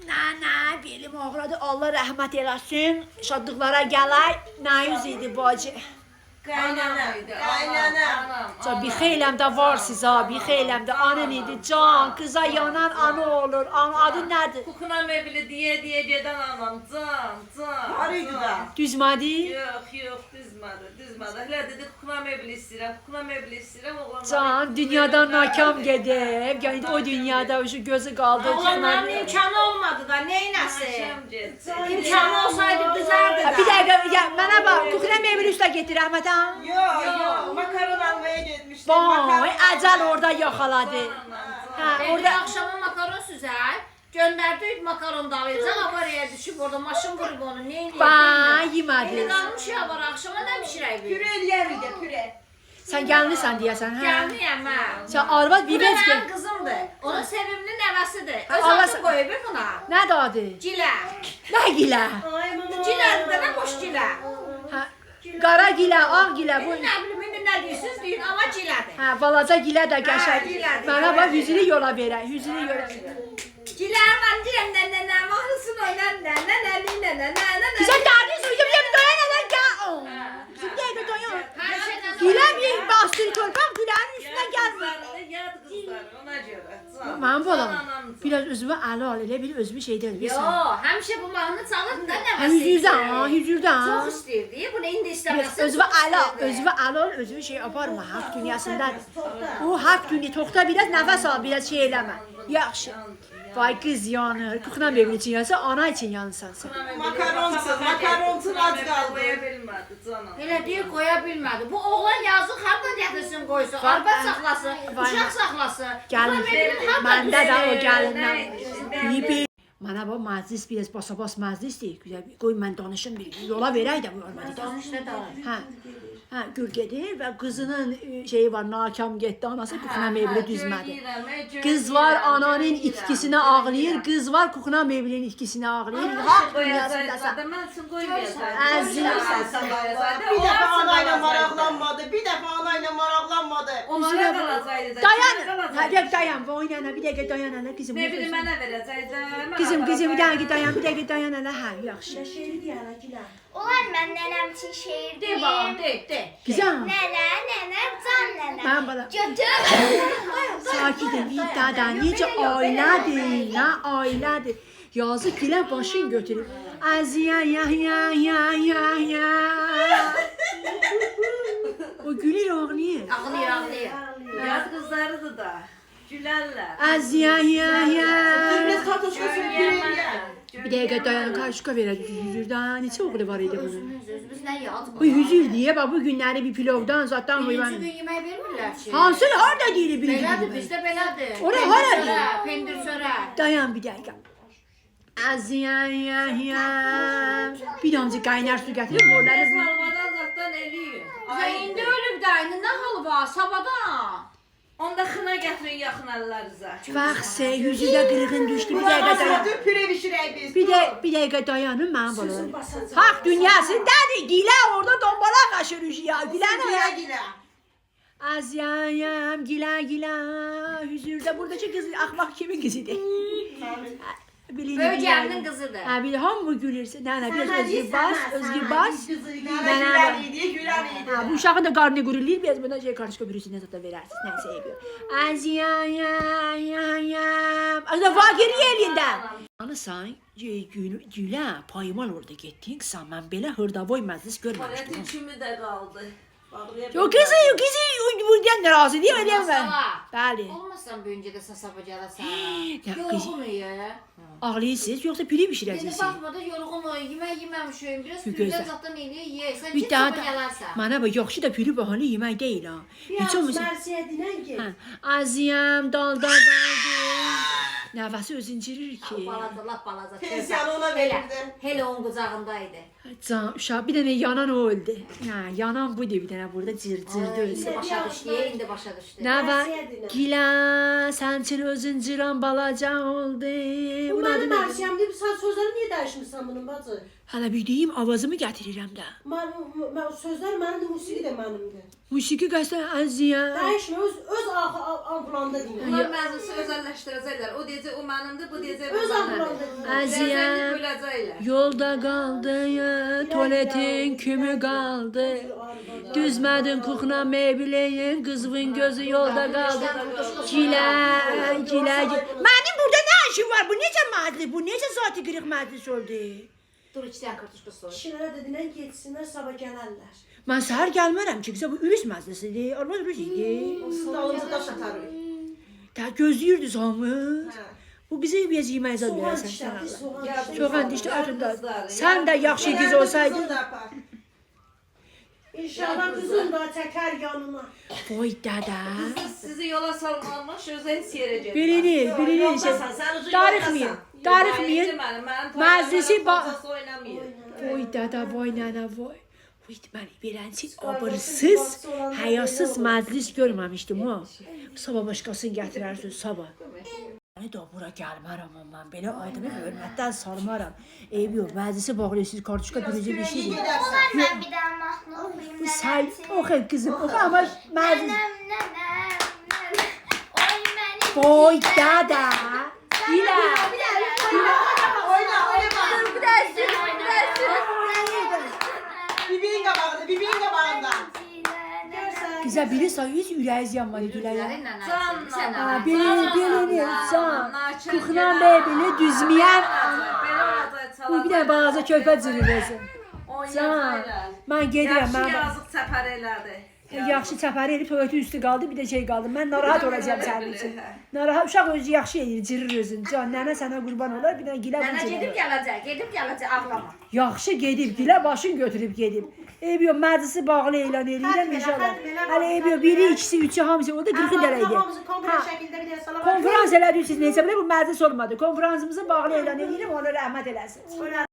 Nana, belim ağrıdı. Allah rəhmət eləsin. Şadlıqlara gələk. Nəyüz idi bacı? Qaynana. Bir xeyləm də var sizə, bir xeyləm də anın idi. Can, kıza yanan anı olur. Adı nədir? Kukuna mebili diye gedən anam. Can. Var idi da. Düzmədi? Yox, düzmədi. Hələ dedi kukuna mebili istəyirəm, oğlanlar. Can, dünyadan nakam gedib. Yəni o dünyada şu gözü qaldı. Oğlanların imkanı olmadı da neynəsin? Akşam getdi. İmkanı olsaydı düzərdi da. Bir dəqiqə, mənə bax, kukuna meyveli üstə getir Rəhmətən. Yok, makaron almaya gitmiştim. Vay, əcəl orada yaxaladı. Hə, Orada orada akşama makaron süzer. Gönderdik makaron dalayacak avaraya düşüp orada maşın vurup onu neyin Vay, Eli yemədi. kalmış ya var akşama ne pişireyim? Püre eləyərdi, püre. Sən gəlmisən deyəsən, hə? Gelmeyem ha. Sən arvad Bu da bibez benim gəl. kızımdır. Onun sevimli nevesidir. Allah Öz adı koyup buna. Nədir adı? Cile. Nə gilə? Ay mama. Cile'dir de ne boş cile. Hə, qara gilə, ağ gilə bu. Ne bileyim indi ne diyorsunuz deyin ama ciledir. Hə, balaca gilə də qəşəng. Hə, gilədir. Mənə bax, yüzünü yola verək, yüzünü yola. Cile var cile ne mahlısın oynan ne. Güzel derdin suydum ya bir doyan alan gəl. Bizim dəqiqə doyan. Her şeyden Gilə bir bastır torpaq gülənin üstünə gəlmir. Yad kızlar ona göre. Can. Mənim balam, Anamdır. biraz özümə ələ al, elə bil özümü şey deyil. Yo, hemşe bu mahnı çalır da Hə, nevesi. hüzürdən, hüzürdən. Çok istirdi. Bunu indi Biraz istemezsin. özümə ələ al, özümə ələ al, özümü şey aparma, haqq dünyasındadır. O haqq dünya, toxta biraz nəfəs al, biraz şey eləmə. Yaxşı. Vay qız yanır, kuxuna meyveli için yanırsa, ana için yanırsan sən. Makaronsun az kaldı. Koya bilmədi canım. Elə deyir qoya bilmədi. Bu oğlan yazıq hardan gətirsin qoysun? Arvad saxlasın, uşaq saxlasın. Gəlin, məndə də o gəlindən. Nəydi? Yibi. Mənə bax, məclis biraz basa-bas məclisdir. Güzel, qoy mən danışım bir yola verək də bu olmadı. Danış nə danış. Hə, gül gedir və qızının şeyi var, nakam getdi, anası kuxuna meyveli düzmədi. Qız var, ananın itkisinə ağlayır, qız var, kuxuna meyvelinin itkisinə ağlayır. Haqq dünyasındasan. Mən üçün qoymayacaqdım. Əzizim. Bir dəfə anayla maraqlanmadı, bir dəfə anayla maraqlanmadı. Onlara qalacaqdı da. Dayan, hə, dayan, bu oynana, bir dəqiqə dayan ana, qızım. Ne bilim mənə verəcəkdi. Qızım, bir dəqiqə dayan, bir dəqiqə dayan ana, hə, yaxşı. Ulan ben nenem için şehir De balam, de. Güzel. Nene, can nene. Mən bala. Götür. Sakitin, bir dada, necə ailədir, nə ailədir. Yazıq gilə başın götürür. Əziyə, ya. O gülür ağlayır. Ağlayır. Yad qızlarıdır da. Gülərlər. Əziyə, ya. Biz tatuşkasını püre eləyər. Bir dəqiqə dayan, qarşıqa verək. Hüzürdən neçə oğlu var idi bunun? Biz nə yad Bu hüzür deyə, bax bu günləri bir pilovdan zatdan Birinci qoyman. gün yemək vermirlər ki. Hansı harda deyir birinci Belədir, gün? bizdə belədir. Ora Pendir hara çörək, deyir? Pendir çörək. Dayan bir dəqiqə. Əziyə, ya. Bir damcı qaynar su gətirib oraları. Salvadan zatdan eləyir. Ay indi ölüb də, indi nə halı var? Sabadan. Onda xına gətirin yaxın əllərinizə. Vaxt yüzüdə qırğın düşdü. Bir dəqiqə dayan. Basmadı, püre pişirək biz. Bir dəqiqə dayanın mənim balalarım. Haqq dünyasındadır. Gilə orada dombala qaşır ya. Giləni Gilə ya. gilə. Aziyayam, gilə. Hüzürdə buradakı qız axmaq kimin qızıdır? Böyücəminin qızıdır. Hə, bir hamı gülürsə. Nənə, biraz özgür bas. Gülər idi, gülər idi. Ha, bu uşağın da qarnı qurulur, biraz buna şey qarışqa birisindən zata verərsiniz. Nəsə yapıyor. Aziyayam. Azda fakiri elində. Anısan, gülə, paymal orada getdin, sən mən belə hırdavoy məclis görməmişdim. Tualetin kimi də qaldı. Yo kızı, buradan da razı değil mi? Sala. Bəli. Olmasan böyüncə də sasaba gələsən. Ya qız, Yorğunuyum. ağlayırsınız yoxsa piri Yeni bişirəcəksiniz? baxmada yorğunuyum, yemək yeməmişim. Biraz Bir pürdən gözlə. zatdan eləyir, sən Bir ki daha sapa da, gələrsən. mənə bax, yaxşı da piri bahalı yemək deyil ha. Heç olmasa. Mersiyə dinən get. Hə, aziyam, dalda qaldı. Nəfəsi özüncürür ki. Balaca, lap balaca. Pensiyanı ona Elə, verirdi. Elə onun qucağındaydı. Can, uşaq bir dənə yanan o öldü. Hə, yanan budur bir dənə burada cır-cırdı Ay, özü. indi başa düşdü, indi başa düşdü. Nə var? Gilə, sən üçün özün cıran balaca oldu. Buna da Mən Mərsiyəm deyib, sən sözləri niyə dəyişmirsən bunun bacı? Hələ bir deyim, avazımı gətirirəm də. Sözlər mənimdir, musiqi də mənimdir. Musiqi qəsdən əziyyəm. Dəyişmə, öz amplanda deyil. Onlar məclisi özəlləşdirəcəklər. O deyəcək, o mənimdir, bu deyəcək, bu Öz mənimdir. amplanda deyil. Əziyyəm. Böləcəklər. Yolda qaldı ya, tuvaletin kimi qaldı. Düzmədin kuxuna meybileyin, qızvın gözü yolda qaldı. Gilə. Mənim burada nə işim var? Bu necə məclis? Bu necə zati qırıq məclis oldu? Dur içdən kartuşka soy. Kişilərə dedilər, getsinlər, sabah gələrlər. Mən səhər gəlmərəm ki, bu ürüş məclisidir. Olmaz ürüş idi. Dalımızı daş atarıq. Da gözləyirdi hamı. Hə. Bu bizi bir yeməyə zad Soğan verəsən sən dişlədi, Allah. soğan Gəldi. dişlədi. Çox əndişdi ardında. Qızlar, Sən də yaxşı qız olsaydın. Qızını da apar. İnşallah qızın da çəkər yanına. Vay dədə. Sizi yola salmamış, özə heç yerə getmez. Bilinir. Yoldasan, sən özün Darıxmayın. yoldasan. Darıxmayın. Məclisi oynamayın. Vay dədə, vay nənə, vay. Vay məni belənçin abırsız, həyasız məclis görməmişdim ha. Sabah başqasını gətirərsən, sabah. Məni də bura gəlmərəm mən belə adımı hörmətdən salmaram. Eybi yox, məclisi bağlıyorsunuz, kartuşka dürücü bir şeydir. Olar mən bir daha mahnı oxuyum. Bu say, oxu qızım, oxu ama məclis... Oy mənim. Vay dədə, dilə. Oyna, Bibiyin qabağında, bibiyin qabağında. Bizə biri sayıyız, ürəyiz yanmadı diləyə. Canla. Bilinir, can. Kuxuna beybilə düzməyən. Bu bir də balaca körpə cırılırsın. Can, mən gedirəm. Yaxşı Mən yazıq çəpər elədi. yaxşı çəpəri elib tövəti üstü qaldı, bir də şey qaldı. Mən narahat olacağam sənin üçün. Narahat, uşaq özü yaxşı eləyir, cırır özün. Can, nənə sənə qurban olar, bir də gilə bu Nənə cırır. gedib gələcək, ağlama. Yaxşı gedib, gilə başın götürüb gedib. Eybi yox, məclisi bağlı elan eləyirəm inşallah. Hələ eybi yox, biri, ikisi, üçü, hamısı, o da 40 dərəcə. Konferans şəkildə bir də salam. Konferans elədirsiniz, neysə belə bu məclis olmadı. Konferansımızı bağlı elan eləyirəm, ona rəhmət eləsin.